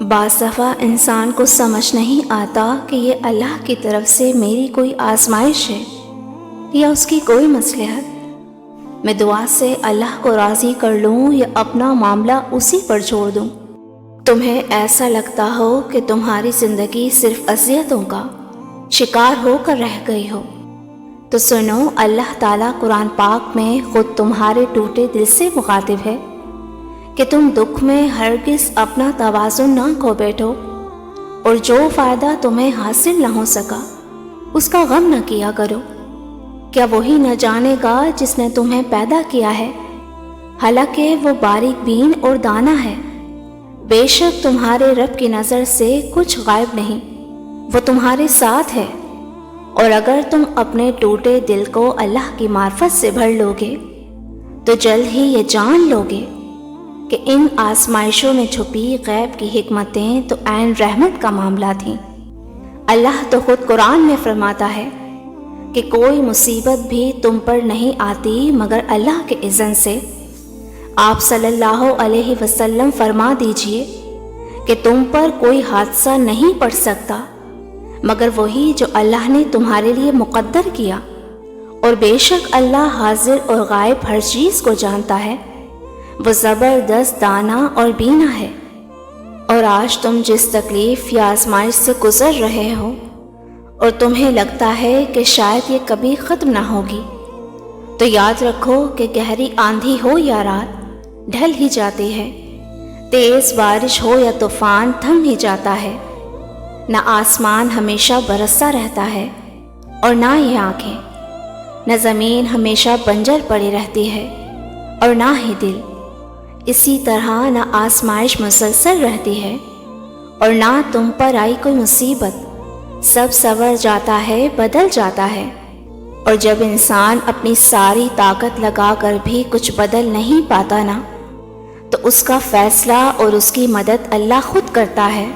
بعض دفعہ انسان کو سمجھ نہیں آتا کہ یہ اللہ کی طرف سے میری کوئی آزمائش ہے یا اس کی کوئی مصلحت۔ میں دعا سے اللہ کو راضی کر لوں یا اپنا معاملہ اسی پر چھوڑ دوں۔ تمہیں ایسا لگتا ہو کہ تمہاری زندگی صرف اذیتوں کا شکار ہو کر رہ گئی ہو، تو سنو، اللہ تعالیٰ قرآن پاک میں خود تمہارے ٹوٹے دل سے مخاطب ہے کہ تم دکھ میں ہرگز اپنا توازن نہ کھو بیٹھو، اور جو فائدہ تمہیں حاصل نہ ہو سکا اس کا غم نہ کیا کرو۔ کیا وہی نہ جانے گا جس نے تمہیں پیدا کیا ہے؟ حالانکہ وہ باریک بین اور دانا ہے۔ بے شک تمہارے رب کی نظر سے کچھ غائب نہیں، وہ تمہارے ساتھ ہے۔ اور اگر تم اپنے ٹوٹے دل کو اللہ کی معرفت سے بھر لوگے تو جلد ہی یہ جان لوگے کہ ان آزمائشوں میں چھپی غیب کی حکمتیں تو عین رحمت کا معاملہ تھیں۔ اللہ تو خود قرآن میں فرماتا ہے کہ کوئی مصیبت بھی تم پر نہیں آتی مگر اللہ کے اذن سے۔ آپ صلی اللہ علیہ وسلم فرما دیجئے کہ تم پر کوئی حادثہ نہیں پڑ سکتا مگر وہی جو اللہ نے تمہارے لیے مقدر کیا، اور بے شک اللہ حاضر اور غائب ہر چیز کو جانتا ہے، وہ زبردست دانا اور بینا ہے۔ اور آج تم جس تکلیف یا آزمائش سے گزر رہے ہو اور تمہیں لگتا ہے کہ شاید یہ کبھی ختم نہ ہوگی، تو یاد رکھو کہ گہری آندھی ہو یا رات ڈھل ہی جاتی ہے، تیز بارش ہو یا طوفان تھم ہی جاتا ہے۔ نہ آسمان ہمیشہ برستا رہتا ہے اور نہ یہ آنکھیں، نہ زمین ہمیشہ بنجر پڑی رہتی ہے اور نہ ہی دل۔ اسی طرح نہ آزمائش مسلسل رہتی ہے اور نہ تم پر آئی کوئی مصیبت، سب سنور جاتا ہے، بدل جاتا ہے۔ اور جب انسان اپنی ساری طاقت لگا کر بھی کچھ بدل نہیں پاتا نا، تو اس کا فیصلہ اور اس کی مدد اللہ خود کرتا ہے۔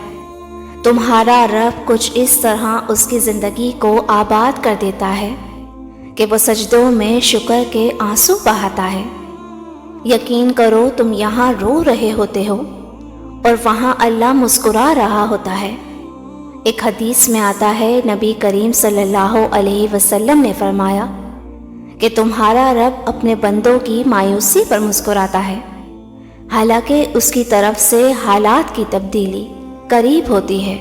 تمہارا رب کچھ اس طرح اس کی زندگی کو آباد کر دیتا ہے کہ وہ سجدوں میں شکر کے آنسو بہاتا ہے۔ یقین کرو تم یہاں رو رہے ہوتے ہو اور وہاں اللہ مسکرا رہا ہوتا ہے۔ ایک حدیث میں آتا ہے، نبی کریم صلی اللہ علیہ وسلم نے فرمایا کہ تمہارا رب اپنے بندوں کی مایوسی پر مسکراتا ہے، حالانکہ اس کی طرف سے حالات کی تبدیلی قریب ہوتی ہے۔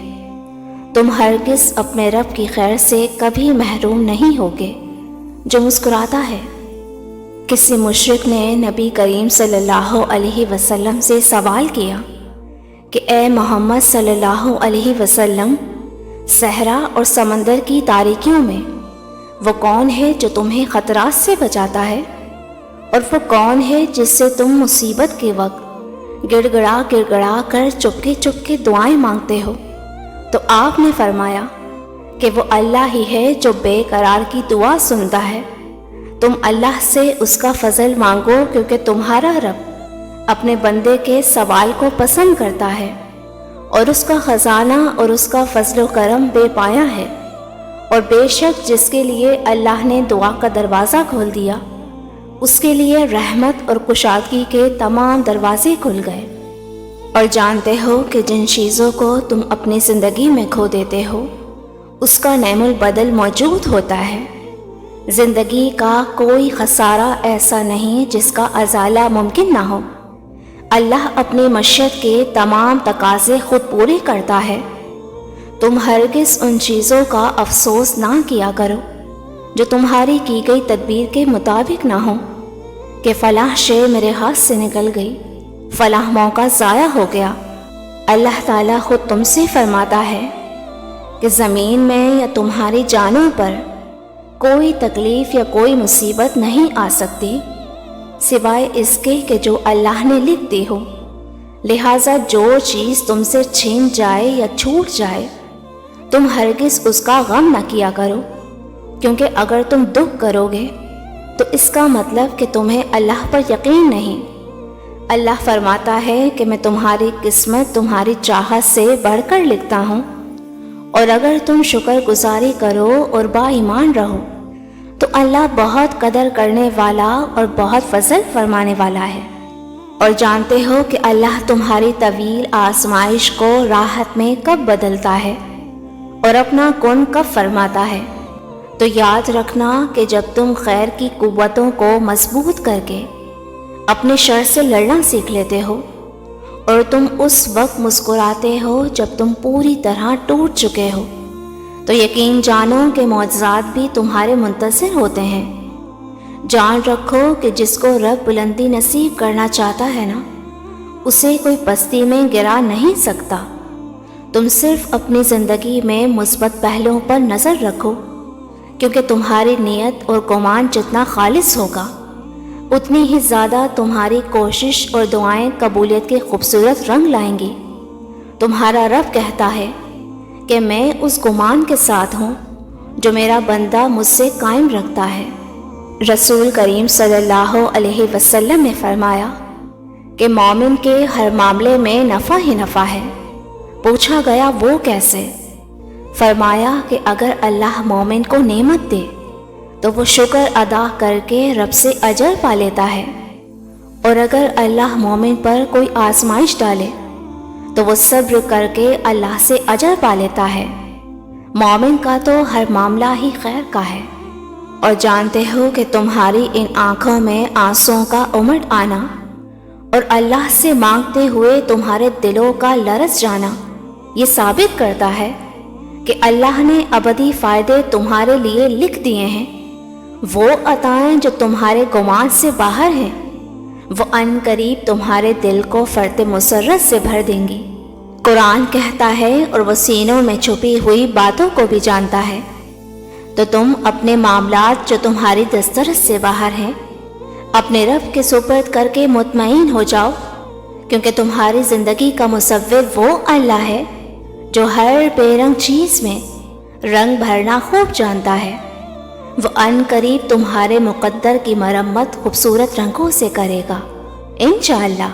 تم ہرگز اپنے رب کی خیر سے کبھی محروم نہیں ہوگے جو مسکراتا ہے۔ کسی مشرک نے نبی کریم صلی اللہ علیہ وسلم سے سوال کیا کہ اے محمد صلی اللہ علیہ وسلم، صحرا اور سمندر کی تاریکیوں میں وہ کون ہے جو تمہیں خطرات سے بچاتا ہے؟ اور وہ کون ہے جس سے تم مصیبت کے وقت گڑ گڑا کر چپکے دعائیں مانگتے ہو؟ تو آپ نے فرمایا کہ وہ اللہ ہی ہے جو بے قرار کی دعا سنتا ہے۔ تم اللہ سے اس کا فضل مانگو، کیونکہ تمہارا رب اپنے بندے کے سوال کو پسند کرتا ہے، اور اس کا خزانہ اور اس کا فضل و کرم بے پایا ہے۔ اور بے شک جس کے لیے اللہ نے دعا کا دروازہ کھول دیا، اس کے لیے رحمت اور کشادگی کے تمام دروازے کھل گئے۔ اور جانتے ہو کہ جن چیزوں کو تم اپنی زندگی میں کھو دیتے ہو اس کا نعم البدل موجود ہوتا ہے۔ زندگی کا کوئی خسارہ ایسا نہیں جس کا ازالہ ممکن نہ ہو۔ اللہ اپنی مشیت کے تمام تقاضے خود پورے کرتا ہے۔ تم ہرگز ان چیزوں کا افسوس نہ کیا کرو جو تمہاری کی گئی تدبیر کے مطابق نہ ہو، کہ فلاں شے میرے ہاتھ سے نکل گئی، فلاں موقع ضائع ہو گیا۔ اللہ تعالیٰ خود تم سے فرماتا ہے کہ زمین میں یا تمہاری جانوں پر کوئی تکلیف یا کوئی مصیبت نہیں آ سکتی سوائے اس کے کہ جو اللہ نے لکھ دی ہو۔ لہٰذا جو چیز تم سے چھین جائے یا چھوٹ جائے تم ہرگز اس کا غم نہ کیا کرو، کیونکہ اگر تم دکھ کرو گے تو اس کا مطلب کہ تمہیں اللہ پر یقین نہیں۔ اللہ فرماتا ہے کہ میں تمہاری قسمت تمہاری چاہت سے بڑھ کر لکھتا ہوں، اور اگر تم شکر گزاری کرو اور با ایمان رہو تو اللہ بہت قدر کرنے والا اور بہت فضل فرمانے والا ہے۔ اور جانتے ہو کہ اللہ تمہاری طویل آزمائش کو راحت میں کب بدلتا ہے اور اپنا کن کب فرماتا ہے۔ تو یاد رکھنا کہ جب تم خیر کی قوتوں کو مضبوط کر کے اپنے شر سے لڑنا سیکھ لیتے ہو، اور تم اس وقت مسکراتے ہو جب تم پوری طرح ٹوٹ چکے ہو، تو یقین جانو کہ معجزات بھی تمہارے منتظر ہوتے ہیں۔ جان رکھو کہ جس کو رب بلندی نصیب کرنا چاہتا ہے نا، اسے کوئی پستی میں گرا نہیں سکتا۔ تم صرف اپنی زندگی میں مثبت پہلوؤں پر نظر رکھو، کیونکہ تمہاری نیت اور گمان جتنا خالص ہوگا، اتنی ہی زیادہ تمہاری کوشش اور دعائیں قبولیت کے خوبصورت رنگ لائیں گی۔ تمہارا رب کہتا ہے کہ میں اس گمان کے ساتھ ہوں جو میرا بندہ مجھ سے قائم رکھتا ہے۔ رسول کریم صلی اللہ علیہ وسلم نے فرمایا کہ مومن کے ہر معاملے میں نفع ہی نفع ہے۔ پوچھا گیا وہ کیسے؟ فرمایا کہ اگر اللہ مومن کو نعمت دے تو وہ شکر ادا کر کے رب سے اجر پا لیتا ہے، اور اگر اللہ مومن پر کوئی آزمائش ڈالے تو وہ صبر کر کے اللہ سے اجر پا لیتا ہے۔ مومن کا تو ہر معاملہ ہی خیر کا ہے۔ اور جانتے ہو کہ تمہاری ان آنکھوں میں آنسوؤں کا امٹ آنا اور اللہ سے مانگتے ہوئے تمہارے دلوں کا لرز جانا یہ ثابت کرتا ہے کہ اللہ نے ابدی فائدے تمہارے لیے لکھ دیے ہیں۔ وہ عطائیں جو تمہارے گمان سے باہر ہیں، وہ ان قریب تمہارے دل کو فرط مسرت سے بھر دیں گی۔ قرآن کہتا ہے اور وہ سینوں میں چھپی ہوئی باتوں کو بھی جانتا ہے۔ تو تم اپنے معاملات جو تمہاری دسترس سے باہر ہیں اپنے رب کے سپرد کر کے مطمئن ہو جاؤ، کیونکہ تمہاری زندگی کا مصور وہ اللہ ہے جو ہر بے رنگ چیز میں رنگ بھرنا خوب جانتا ہے۔ وہ ان قریب تمہارے مقدر کی مرمت خوبصورت رنگوں سے کرے گا انشاءاللہ۔